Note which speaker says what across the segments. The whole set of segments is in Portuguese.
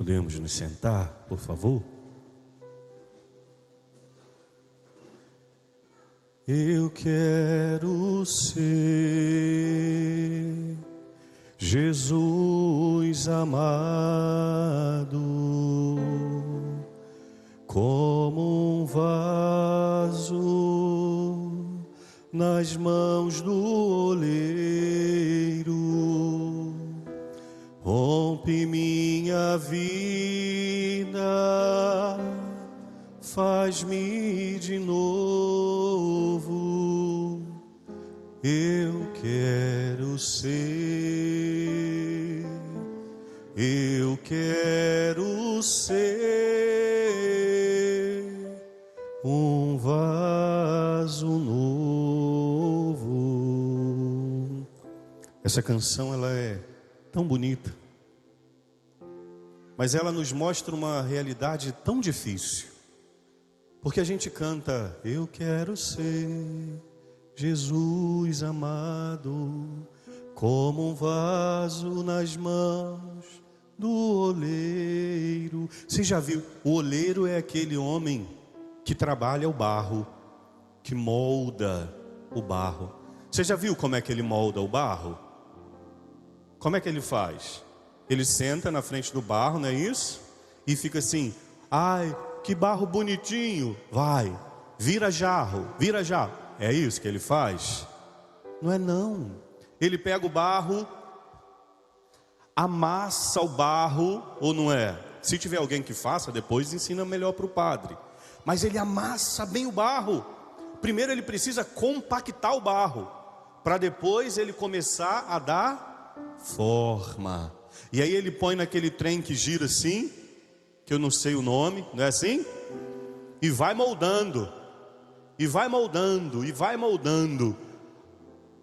Speaker 1: Podemos nos sentar, por favor? Eu quero ser Jesus amado, como um vaso nas mãos do oleiro. Rompe minha vida, faz-me de novo. Eu quero ser, eu quero ser um vaso novo. Essa canção, ela é tão bonita, mas ela nos mostra uma realidade tão difícil, porque a gente canta: eu quero ser Jesus amado, como um vaso nas mãos do oleiro. Você já viu? O oleiro é aquele homem que trabalha o barro, que molda o barro. Você já viu como é que ele molda o barro? Como é que ele faz? Ele senta na frente do barro, não é isso? E fica assim: ai, que barro bonitinho. Vai, vira jarro, vira jarro. É isso que ele faz? Não é não. Ele pega o barro, amassa o barro, ou não é? Se tiver alguém que faça, depois ensina melhor para o padre. Mas ele amassa bem o barro. Primeiro ele precisa compactar o barro, para depois ele começar a dar forma. E aí ele põe naquele trem que gira assim, que eu não sei o nome, não é assim? E vai moldando, e vai moldando, e vai moldando.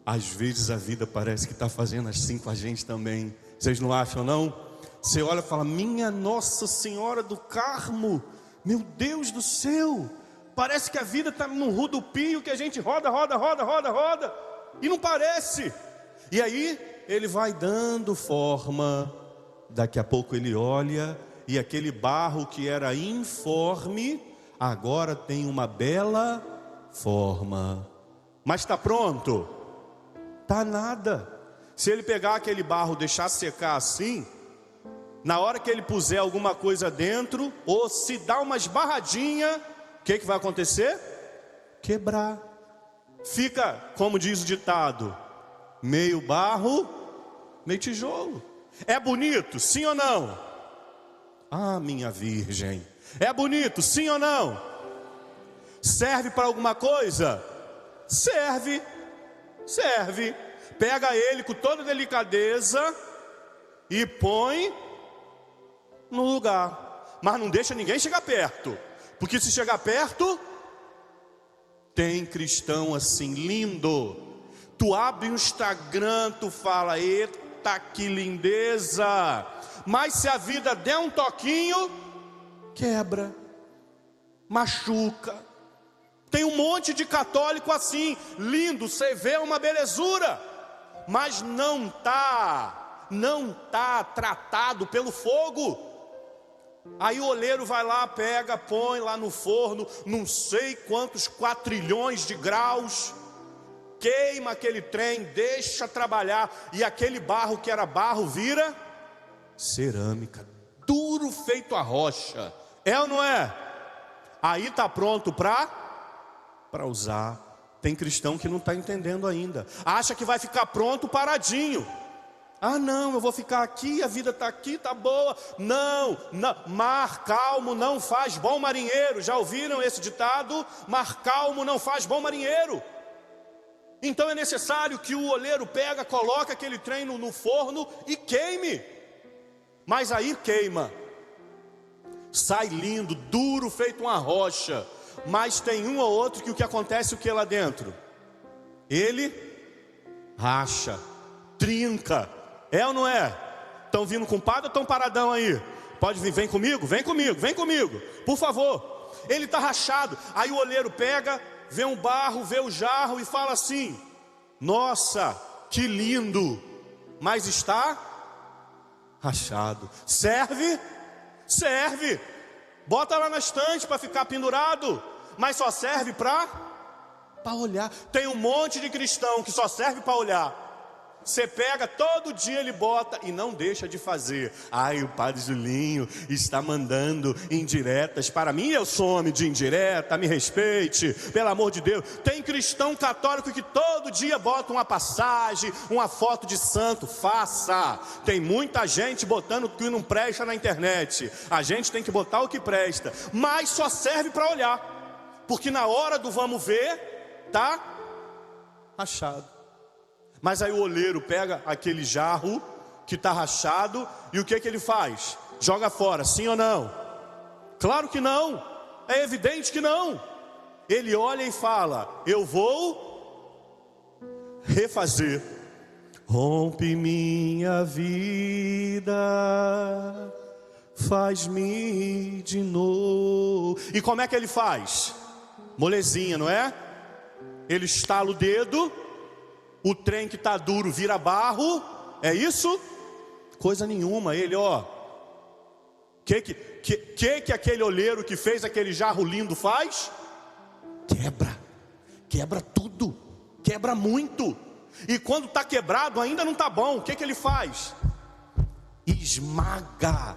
Speaker 1: Às vezes a vida parece que está fazendo assim com a gente também. Vocês não acham, não? Você olha e fala: minha Nossa Senhora do Carmo, meu Deus do céu, parece que a vida está num rodopio que a gente roda, roda, roda, roda, roda, e não parece. E aí ele vai dando forma. Daqui a pouco ele olha, e aquele barro que era informe agora tem uma bela forma. Mas está pronto? Tá nada. Se ele pegar aquele barro, deixar secar assim, na hora que ele puser alguma coisa dentro, ou se dá uma esbarradinha, o que vai acontecer? Quebrar. Fica, como diz o ditado, meio barro, meio tijolo. É bonito, sim ou não? Ah, minha virgem, é bonito, sim ou não? Serve para alguma coisa? Serve, serve. Pega ele com toda delicadeza e põe no lugar, mas não deixa ninguém chegar perto, porque se chegar perto, tem cristão assim lindo. Tu abre o Instagram, tu fala: eita, que lindeza. Mas se a vida der um toquinho, quebra, machuca. Tem um monte de católico assim, lindo, você vê uma belezura, mas não tá tratado pelo fogo. Aí o oleiro vai lá, pega, põe lá no forno, não sei quantos quatrilhões de graus, queima aquele trem, deixa trabalhar, e aquele barro que era barro vira cerâmica, duro feito a rocha. É ou não é? Aí está pronto para usar. Tem cristão que não está entendendo ainda, acha que vai ficar pronto paradinho. Ah não, eu vou ficar aqui, a vida está aqui, está boa. Não, mar calmo não faz bom marinheiro. Já ouviram esse ditado? Mar calmo não faz bom marinheiro. Então é necessário que o oleiro pega, coloca aquele trem no forno e queime. Mas aí queima, sai lindo, duro feito uma rocha. Mas tem um ou outro que o que acontece, o que lá dentro? Ele racha, trinca. É ou não é? Estão vindo com padre ou estão paradão aí? Pode vir, vem comigo, vem comigo, vem comigo, por favor. Ele está rachado. Aí o oleiro pega, vê um barro, vê o jarro e fala assim: nossa, que lindo, mas está rachado. Serve? Serve. Bota lá na estante para ficar pendurado, mas só serve para olhar. Tem um monte de cristão que só serve para olhar. Você pega, todo dia ele bota e não deixa de fazer. Ai, o Padre Julinho está mandando indiretas para mim. Eu sou homem de indireta, me respeite, pelo amor de Deus. Tem cristão católico que todo dia bota uma passagem, uma foto de santo. Faça. Tem muita gente botando o que não presta na internet. A gente tem que botar o que presta, mas só serve para olhar, porque na hora do vamos ver, tá achado. Mas aí o oleiro pega aquele jarro que está rachado e o que ele faz? Joga fora, sim ou não? Claro que não, é evidente que não. Ele olha e fala: eu vou refazer. Rompe minha vida, faz-me de novo. E como é que ele faz? Molezinha, não é? Ele estala o dedo, o trem que está duro vira barro, é isso? Coisa nenhuma. Ele, ó, que aquele oleiro que fez aquele jarro lindo faz? Quebra tudo, quebra muito. E quando está quebrado ainda não está bom, o que ele faz? Esmaga,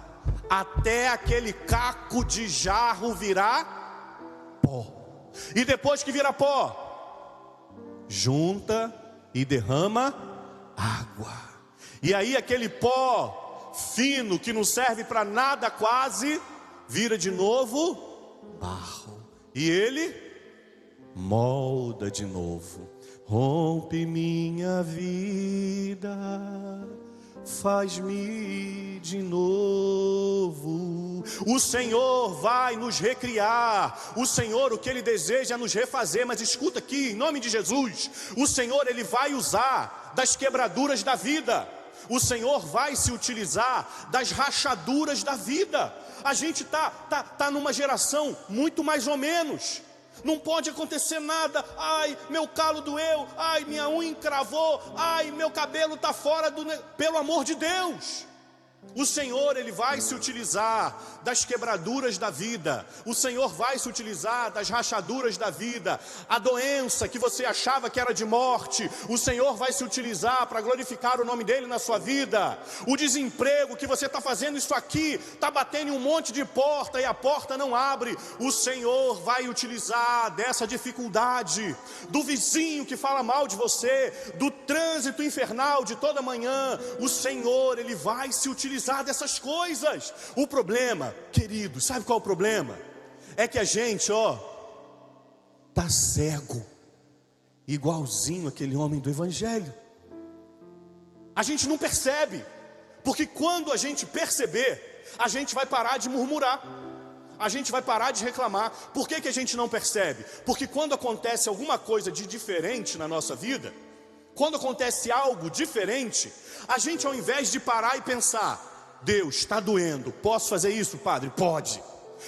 Speaker 1: até aquele caco de jarro virar pó. E depois que vira pó, junta e derrama água. E aí aquele pó fino que não serve para nada quase, vira de novo barro. E ele molda de novo. Rompe minha vida, faz-me de novo. O Senhor vai nos recriar. O Senhor, o que Ele deseja é nos refazer. Mas escuta aqui, em nome de Jesus, o Senhor, Ele vai usar das quebraduras da vida. O Senhor vai se utilizar das rachaduras da vida. A gente tá numa geração muito mais ou menos. Não pode acontecer nada. Ai, meu calo doeu. Ai, minha unha encravou. Ai, meu cabelo está fora do... Pelo amor de Deus. O Senhor, Ele vai se utilizar das quebraduras da vida. O Senhor vai se utilizar das rachaduras da vida. A doença que você achava que era de morte, o Senhor vai se utilizar para glorificar o nome dEle na sua vida. O desemprego que você está fazendo isso aqui, está batendo em um monte de porta e a porta não abre. O Senhor vai utilizar dessa dificuldade, do vizinho que fala mal de você, do trânsito infernal de toda manhã. O Senhor, Ele vai se utilizar dessas coisas. O problema, querido, sabe qual é o problema? É que a gente, tá cego, igualzinho aquele homem do Evangelho. A gente não percebe, porque quando a gente perceber, a gente vai parar de murmurar, a gente vai parar de reclamar. Por que a gente não percebe? Porque quando acontece alguma coisa de diferente na nossa vida, quando acontece algo diferente, a gente, ao invés de parar e pensar: Deus, está doendo, posso fazer isso, Padre? Pode.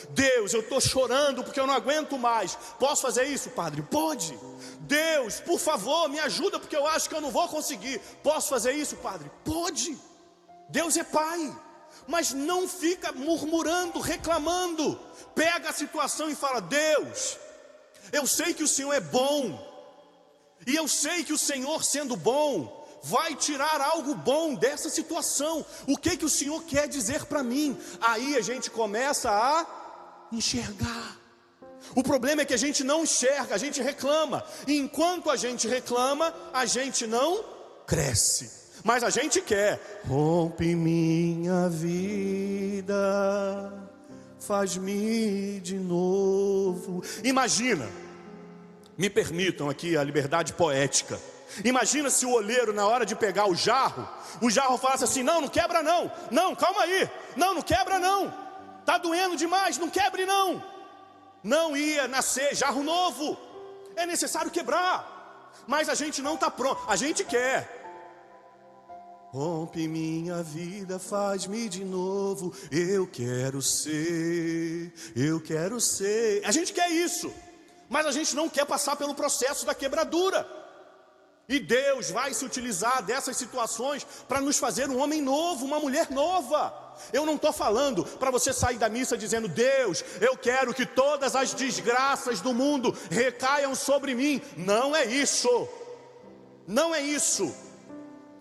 Speaker 1: Deus, eu estou chorando porque eu não aguento mais, posso fazer isso, Padre? Pode. Deus, por favor, me ajuda porque eu acho que eu não vou conseguir, posso fazer isso, Padre? Pode. Deus é Pai, mas não fica murmurando, reclamando. Pega a situação e fala: Deus, eu sei que o Senhor é bom, e eu sei que o Senhor, sendo bom, vai tirar algo bom dessa situação. O que o Senhor quer dizer para mim? Aí a gente começa a enxergar. O problema é que a gente não enxerga, a gente reclama. E enquanto a gente reclama, a gente não cresce. Mas a gente quer. Rompe minha vida, faz-me de novo. Imagina, me permitam aqui a liberdade poética. Imagina se o oleiro, na hora de pegar o jarro falasse assim: não quebra não, não, calma aí, não quebra não, tá doendo demais, não quebre não. Não ia nascer jarro novo, é necessário quebrar, mas a gente não está pronto, a gente quer. Rompe minha vida, faz-me de novo, eu quero ser. A gente quer isso, mas a gente não quer passar pelo processo da quebradura. E Deus vai se utilizar dessas situações para nos fazer um homem novo, uma mulher nova. Eu não estou falando para você sair da missa dizendo: Deus, eu quero que todas as desgraças do mundo recaiam sobre mim. Não é isso. Não é isso.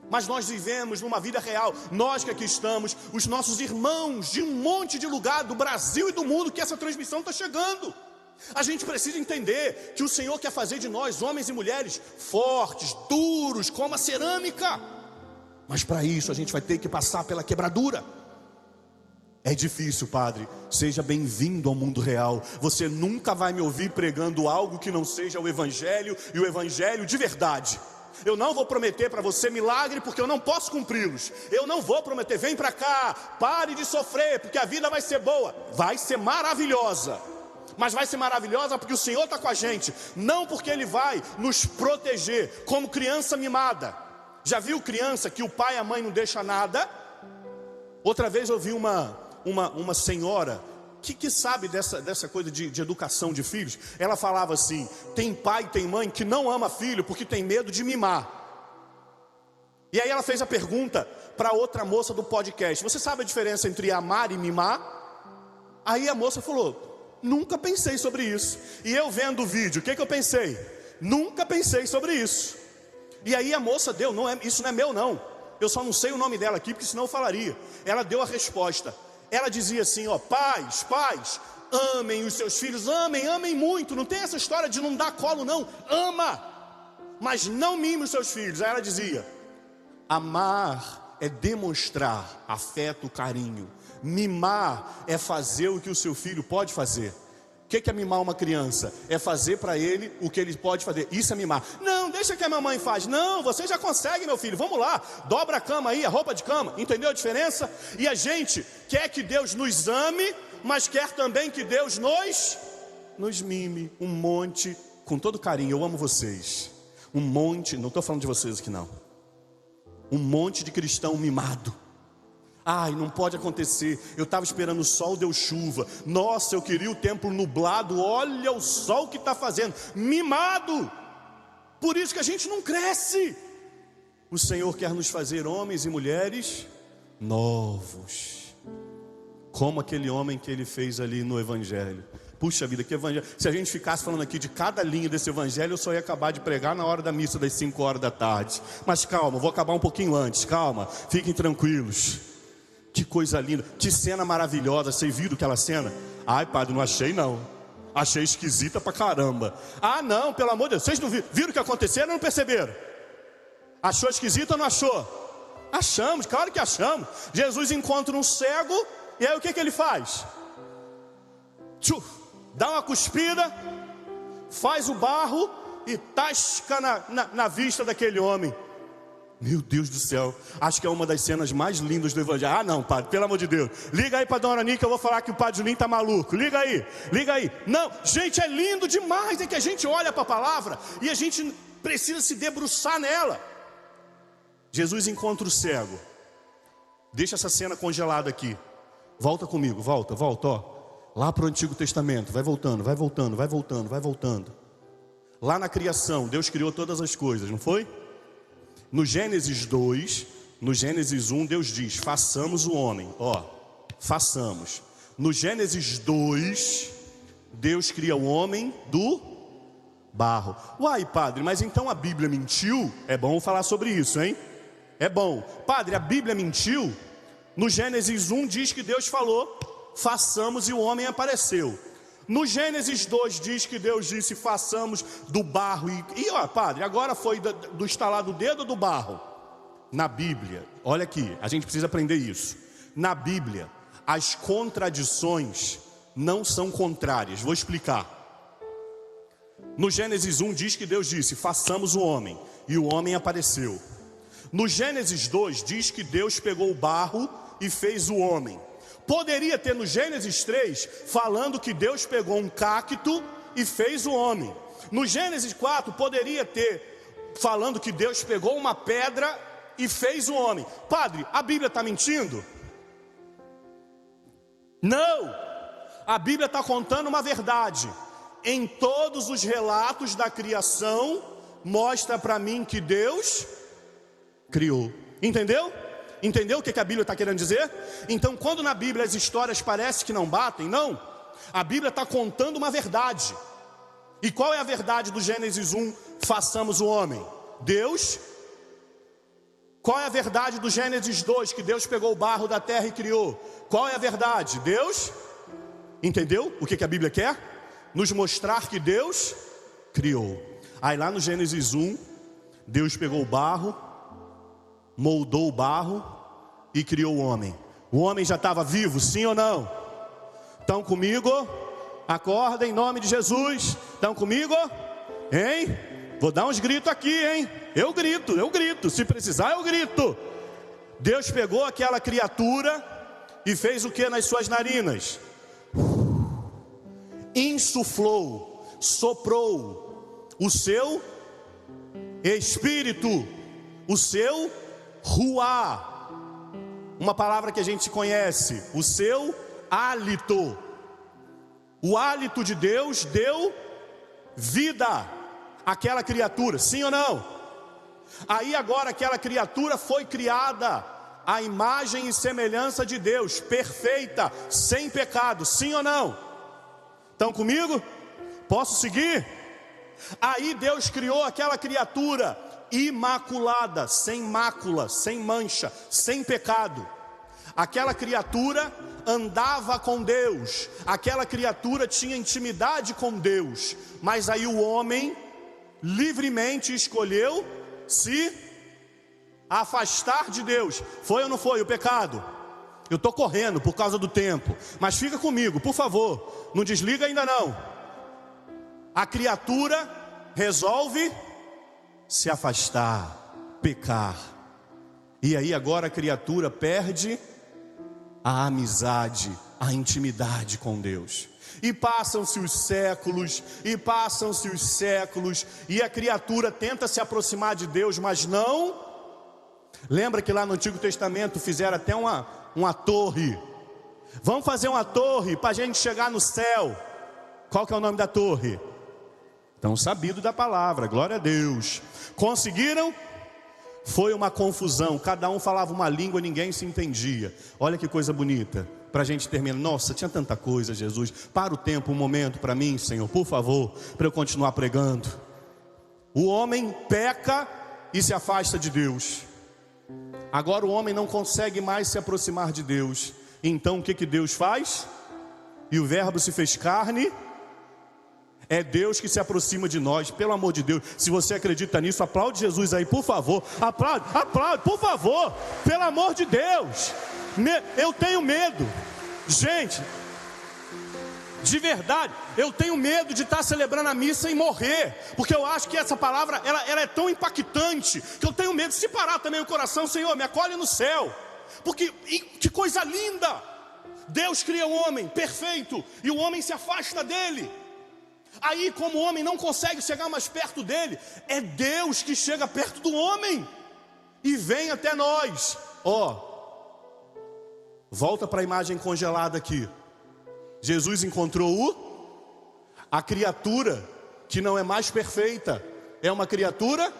Speaker 1: Mas nós vivemos numa vida real. Nós que aqui estamos, os nossos irmãos de um monte de lugar do Brasil e do mundo que essa transmissão está chegando. A gente precisa entender que o Senhor quer fazer de nós homens e mulheres fortes, duros, como a cerâmica. Mas para isso a gente vai ter que passar pela quebradura. É difícil, padre. Seja bem-vindo ao mundo real. Você nunca vai me ouvir pregando algo que não seja o Evangelho, e o Evangelho de verdade. Eu não vou prometer para você milagre, porque eu não posso cumpri-los. Eu não vou prometer: vem para cá, pare de sofrer, porque a vida vai ser boa. Vai ser maravilhosa. Mas vai ser maravilhosa porque o Senhor está com a gente, não porque Ele vai nos proteger, como criança mimada. Já viu criança que o pai e a mãe não deixam nada? Outra vez eu vi uma senhora que sabe dessa coisa de educação de filhos. Ela falava assim: tem pai e tem mãe que não ama filho porque tem medo de mimar. E aí ela fez a pergunta para outra moça do podcast: você sabe a diferença entre amar e mimar? Aí a moça falou: nunca pensei sobre isso. E eu vendo o vídeo, o que eu pensei? Nunca pensei sobre isso. E aí a moça deu: isso não é meu não. Eu só não sei o nome dela aqui, porque senão eu falaria. Ela deu a resposta. Ela dizia assim: ó, pais, amem os seus filhos, amem muito. Não tem essa história de não dar colo não. Ama, mas não mime os seus filhos. Aí ela dizia: amar é demonstrar afeto, carinho. Mimar é fazer o que o seu filho pode fazer. O que é mimar uma criança? É fazer para ele o que ele pode fazer. Isso é mimar. Não, deixa que a mamãe faz. Não, você já consegue, meu filho. Vamos lá, dobra a cama aí, a roupa de cama. Entendeu a diferença? E a gente quer que Deus nos ame, mas quer também que Deus nos mime um monte, com todo carinho. Eu amo vocês. Um monte, não estou falando de vocês aqui não. Um monte de cristão mimado. Ai, não pode acontecer. Eu estava esperando o sol, deu chuva. Nossa, eu queria o templo nublado. Olha o sol que está fazendo. Mimado. Por isso que a gente não cresce. O Senhor quer nos fazer homens e mulheres novos, como aquele homem que Ele fez ali no Evangelho. Puxa vida, que evangelho. Se a gente ficasse falando aqui de cada linha desse evangelho, eu só ia acabar de pregar na hora da missa das 5 horas da tarde. Mas calma, vou acabar um pouquinho antes. Calma, fiquem tranquilos. Que coisa linda, que cena maravilhosa. Vocês viram aquela cena? Ai, padre, não achei não. Achei esquisita pra caramba. Ah não, pelo amor de Deus, vocês não viram o que aconteceu ou não perceberam? Achou esquisita ou não achou? Achamos, claro que achamos. Jesus encontra um cego, e aí o que ele faz? Dá uma cuspida, faz o barro e tasca na vista daquele homem. Meu Deus do céu, acho que é uma das cenas mais lindas do evangelho. Ah não, padre, pelo amor de Deus, liga aí para dona Nica, eu vou falar que o padre Julinho está maluco. Liga aí. Não, gente, é lindo demais. É que a gente olha para a palavra e a gente precisa se debruçar nela. Jesus encontra o cego. Deixa essa cena congelada aqui. Volta comigo, volta, ó. Lá para o Antigo Testamento, vai voltando. Lá na criação, Deus criou todas as coisas, não foi? No Gênesis 2, no Gênesis 1, Deus diz: façamos o homem, façamos. No Gênesis 2, Deus cria o homem do barro. Uai, padre, mas então a Bíblia mentiu? É bom falar sobre isso, hein? É bom. Padre, a Bíblia mentiu? No Gênesis 1 diz que Deus falou: façamos, e o homem apareceu. No Gênesis 2 diz que Deus disse: façamos do barro. Padre, agora foi do estalar do dedo ou do barro? Na Bíblia, olha aqui, a gente precisa aprender isso. Na Bíblia, as contradições não são contrárias. Vou explicar. No Gênesis 1 diz que Deus disse: façamos o homem, e o homem apareceu. No Gênesis 2 diz que Deus pegou o barro e fez o homem. Poderia ter no Gênesis 3 falando que Deus pegou um cacto e fez o homem. No Gênesis 4 poderia ter falando que Deus pegou uma pedra e fez o homem. Padre, a Bíblia está mentindo? Não! A Bíblia está contando uma verdade. Em todos os relatos da criação, mostra para mim que Deus criou. Entendeu? Entendeu o que a Bíblia está querendo dizer? Então, quando na Bíblia as histórias parecem que não batem, não. A Bíblia está contando uma verdade. E qual é a verdade do Gênesis 1? Façamos o homem. Deus. Qual é a verdade do Gênesis 2? Que Deus pegou o barro da terra e criou. Qual é a verdade? Deus. Entendeu o que a Bíblia quer? Nos mostrar que Deus criou. Aí lá no Gênesis 1, Deus pegou o barro, moldou o barro e criou o homem. O homem já estava vivo, sim ou não? Estão comigo? Acorda em nome de Jesus. Estão comigo? Hein? Vou dar uns gritos aqui, hein? Eu grito. Se precisar, eu grito. Deus pegou aquela criatura e fez o que nas suas narinas? Insuflou, soprou o seu espírito, o seu ruá, uma palavra que a gente conhece, o seu hálito. O hálito de Deus deu vida àquela criatura, sim ou não? Aí agora aquela criatura foi criada à imagem e semelhança de Deus, perfeita, sem pecado, sim ou não? Estão comigo? Posso seguir? Aí Deus criou aquela criatura imaculada, sem mácula, sem mancha, sem pecado. Aquela criatura andava com Deus, aquela criatura tinha intimidade com Deus. Mas aí o homem livremente escolheu se afastar de Deus. Foi ou não foi o pecado? Eu estou correndo por causa do tempo, mas fica comigo, por favor, não desliga ainda não. A criatura resolve se afastar, pecar. E aí agora a criatura perde a amizade, a intimidade com Deus. E passam-se os séculos, e a criatura tenta se aproximar de Deus, mas não. Lembra que lá no Antigo Testamento fizeram até uma torre. Vamos fazer uma torre para a gente chegar no céu. Qual que é o nome da torre? Tão sabido da palavra, glória a Deus. Conseguiram? Foi uma confusão, cada um falava uma língua, ninguém se entendia. Olha que coisa bonita, para a gente terminar. Nossa, tinha tanta coisa, Jesus. Para o tempo, um momento para mim, Senhor, por favor, para eu continuar pregando. O homem peca e se afasta de Deus. Agora o homem não consegue mais se aproximar de Deus. Então o que Deus faz? E o verbo se fez carne. É Deus que se aproxima de nós, pelo amor de Deus. Se você acredita nisso, aplaude Jesus aí, por favor. Aplaude, por favor, pelo amor de Deus. Eu tenho medo, gente, de verdade, eu tenho medo de estar celebrando a missa e morrer, porque eu acho que essa palavra, ela é tão impactante, que eu tenho medo de separar também o coração. Senhor, me acolhe no céu, porque que coisa linda. Deus cria o homem perfeito, e o homem se afasta dele. Aí, como o homem não consegue chegar mais perto dele, é Deus que chega perto do homem e vem até nós. Volta para a imagem congelada aqui. Jesus encontrou a criatura que não é mais perfeita, é uma criatura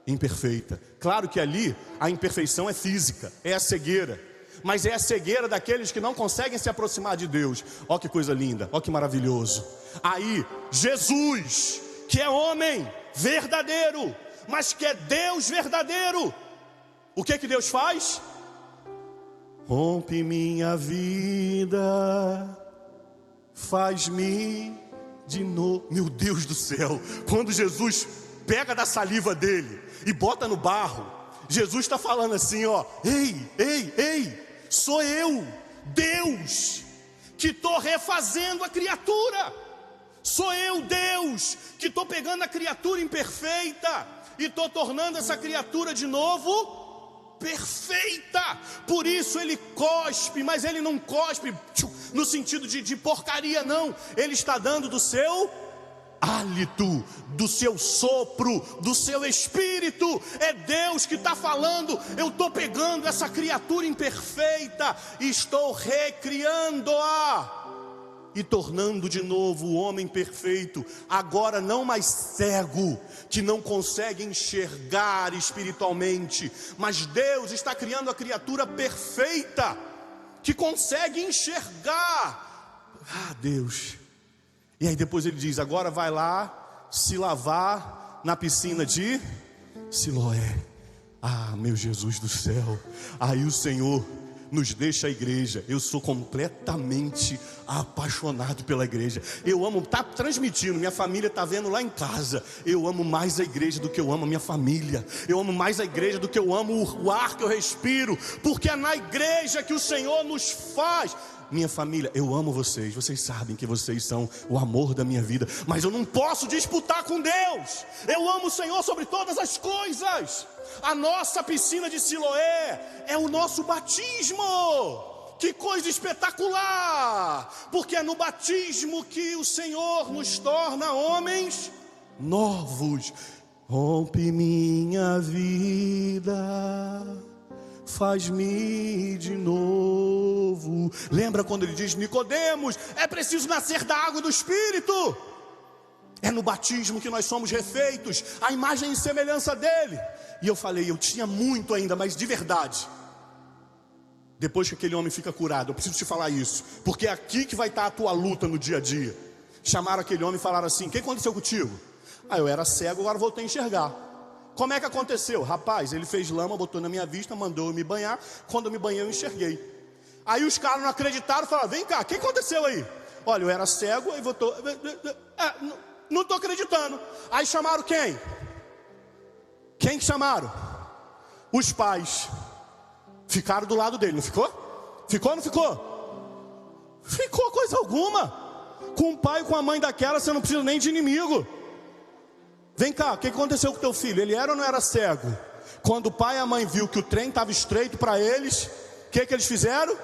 Speaker 1: imperfeita. Claro que ali a imperfeição é física, é a cegueira, mas é a cegueira daqueles que não conseguem se aproximar de Deus. Ó que coisa linda, ó que maravilhoso. Aí Jesus, que é homem verdadeiro, mas que é Deus verdadeiro, o que Deus faz? Rompe minha vida, faz-me de novo. Meu Deus do céu, quando Jesus pega da saliva dele e bota no barro, Jesus está falando assim, ei, sou eu, Deus, que estou refazendo a criatura. Sou eu, Deus, que estou pegando a criatura imperfeita e estou tornando essa criatura de novo perfeita. Por isso ele cospe, mas ele não cospe no sentido de porcaria, não. Ele está dando do seu hálito, do seu sopro, do seu espírito. É Deus que está falando. Eu estou pegando essa criatura imperfeita e estou recriando-a. e tornando de novo o homem perfeito, agora não mais cego, que não consegue enxergar espiritualmente, mas Deus está criando a criatura perfeita, que consegue enxergar. Ah, Deus. E aí depois ele diz, agora vai lá se lavar na piscina de Siloé. Ah, meu Jesus do céu. Aí o Senhor nos deixa a igreja. Eu sou completamente apaixonado pela igreja. Eu amo, tá transmitindo, minha família está vendo lá em casa. Eu amo mais a igreja do que eu amo a minha família. Eu amo mais a igreja do que eu amo o ar que eu respiro, porque é na igreja que o Senhor nos faz. Minha família, eu amo vocês, vocês sabem que vocês são o amor da minha vida, mas eu não posso disputar com Deus. Eu amo o Senhor sobre todas as coisas. A nossa piscina de Siloé é o nosso batismo. Que coisa espetacular! Porque é no batismo que o Senhor nos torna homens novos. Rompe minha vida, faz-me de novo. Lembra quando ele diz, Nicodemos, é preciso nascer da água e do Espírito. É no batismo que nós somos refeitos, a imagem e semelhança dele. E eu falei, eu tinha muito ainda, mas de verdade, depois que aquele homem fica curado, eu preciso te falar isso, porque é aqui que vai estar a tua luta no dia a dia. Chamaram aquele homem e falaram assim, o que aconteceu contigo? Ah, eu era cego, agora voltei a enxergar. Como é que aconteceu? Rapaz, ele fez lama, botou na minha vista, mandou eu me banhar. Quando eu me banhei, eu enxerguei. Aí os caras não acreditaram, falaram, vem cá, o que aconteceu aí? Olha, eu era cego e voltou. Não estou acreditando. Aí chamaram quem? Quem que chamaram? Os pais. Ficaram do lado dele, não ficou? Ficou ou não ficou? Ficou coisa alguma. Com o pai e com a mãe daquela, você não precisa nem de inimigo. Vem cá, o que aconteceu com teu filho? Ele era ou não era cego? Quando o pai e a mãe viu que o trem estava estreito para eles, o que eles fizeram?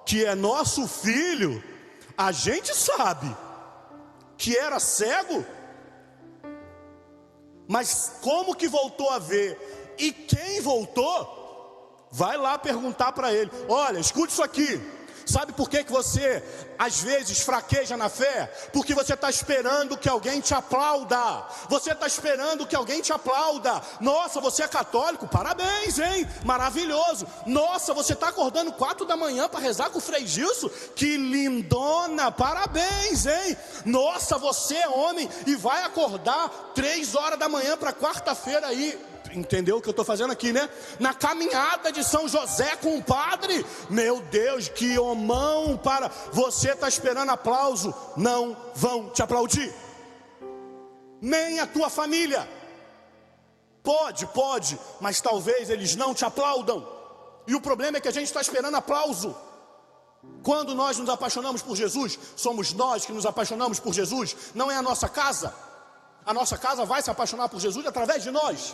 Speaker 1: Que é nosso filho, a gente sabe que era cego, mas como que voltou a ver? E quem voltou, vai lá perguntar para ele. Olha, escute isso aqui. Sabe por que você às vezes fraqueja na fé? Porque você está esperando que alguém te aplauda. Você está esperando que alguém te aplauda. Nossa, você é católico? Parabéns, hein? Maravilhoso. Nossa, você está acordando 4 da manhã para rezar com o Frei Gilson? Que lindona, parabéns, hein? Nossa, você é homem e vai acordar 3 horas da manhã para quarta-feira aí. Entendeu o que eu estou fazendo aqui, né? Na caminhada de São José com o padre. Meu Deus, que homão para... Você está esperando aplauso, não vão te aplaudir. Nem a tua família. Pode, mas talvez eles não te aplaudam. E o problema é que a gente está esperando aplauso. Quando nós nos apaixonamos por Jesus, somos nós que nos apaixonamos por Jesus. Não é a nossa casa. A nossa casa vai se apaixonar por Jesus através de nós.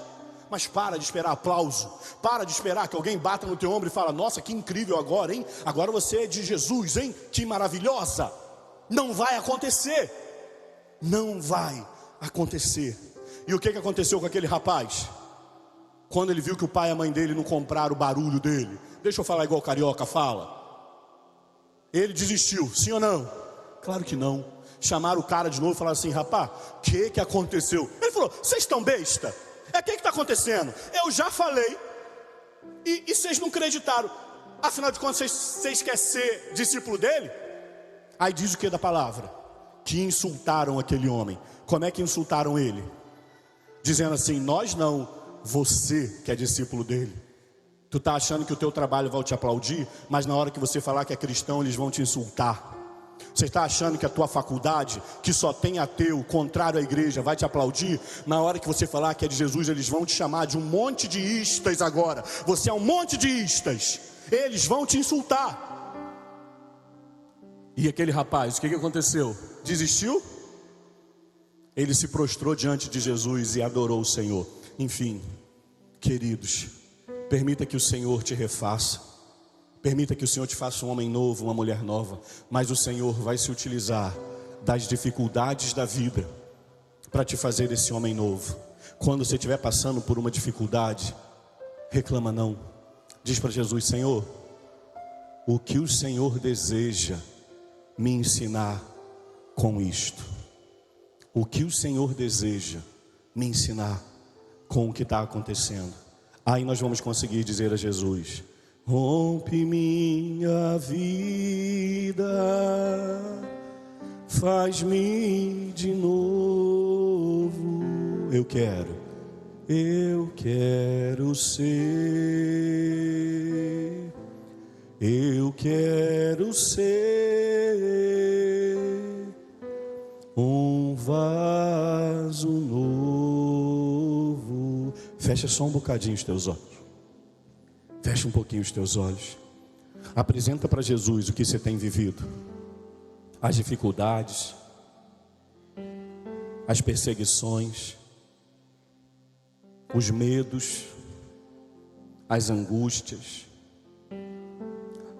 Speaker 1: Mas para de esperar aplauso. Para de esperar que alguém bata no teu ombro e fala, nossa, que incrível agora, hein? Agora você é de Jesus, hein? Que maravilhosa. Não vai acontecer. Não vai acontecer. E o que aconteceu com aquele rapaz? Quando ele viu que o pai e a mãe dele não compraram o barulho dele. Deixa eu falar igual o carioca fala. Ele desistiu, sim ou não? Claro que não. Chamaram o cara de novo e falaram assim, rapaz, o que aconteceu? Ele falou, vocês estão besta? O que está acontecendo? Eu já falei e vocês não acreditaram. Afinal de contas, vocês querem ser discípulo dele? Aí diz o que da palavra? Que insultaram aquele homem. Como é que insultaram ele? Dizendo assim, nós não, você que é discípulo dele. Tu está achando que o teu trabalho vai te aplaudir, mas na hora que você falar que é cristão, eles vão te insultar. Você está achando que a tua faculdade, que só tem ateu, contrário à igreja, vai te aplaudir? Na hora que você falar que é de Jesus, eles vão te chamar de um monte de istas agora. Você é um monte de istas. Eles vão te insultar. E aquele rapaz, o que aconteceu? Desistiu? Ele se prostrou diante de Jesus e adorou o Senhor. Enfim, queridos, permita que o Senhor te refaça. Permita que o Senhor te faça um homem novo, uma mulher nova. Mas o Senhor vai se utilizar das dificuldades da vida para te fazer esse homem novo. Quando você estiver passando por uma dificuldade, reclama não. Diz para Jesus, Senhor, o que o Senhor deseja me ensinar com isto? O que o Senhor deseja me ensinar com o que está acontecendo? Aí nós vamos conseguir dizer a Jesus: rompe minha vida, faz-me de novo. Eu quero ser, eu quero ser um vaso novo. Fecha só um bocadinho os teus olhos. Fecha um pouquinho os teus olhos. Apresenta para Jesus o que você tem vivido. As dificuldades, as perseguições, os medos, as angústias,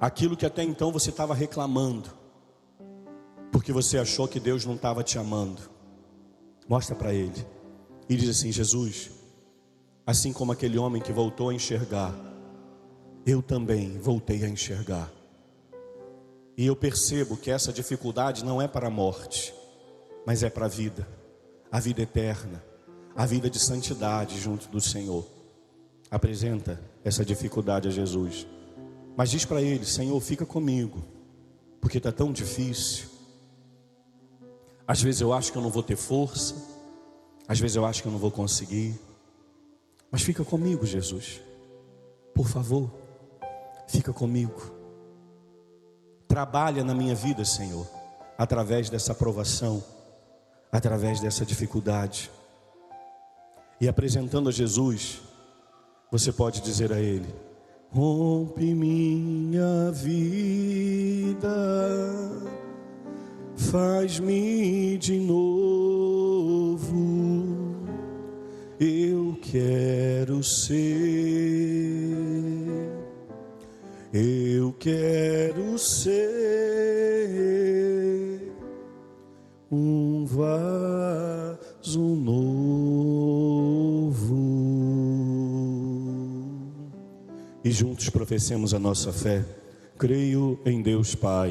Speaker 1: aquilo que até então você estava reclamando, porque você achou que Deus não estava te amando. Mostra para Ele e diz assim: Jesus, assim como aquele homem que voltou a enxergar, eu também voltei a enxergar. E eu percebo que essa dificuldade não é para a morte, mas é para a vida eterna, a vida de santidade junto do Senhor. Apresenta essa dificuldade a Jesus, mas diz para Ele: Senhor, fica comigo, porque está tão difícil. Às vezes eu acho que eu não vou ter força, às vezes eu acho que eu não vou conseguir, mas fica comigo, Jesus, por favor, fica comigo. Trabalha na minha vida, Senhor, através dessa provação, através dessa dificuldade. E apresentando a Jesus, você pode dizer a Ele: rompe minha vida, faz-me de novo, eu quero ser, eu quero ser um vaso novo. E juntos professemos a nossa fé. Creio em Deus Pai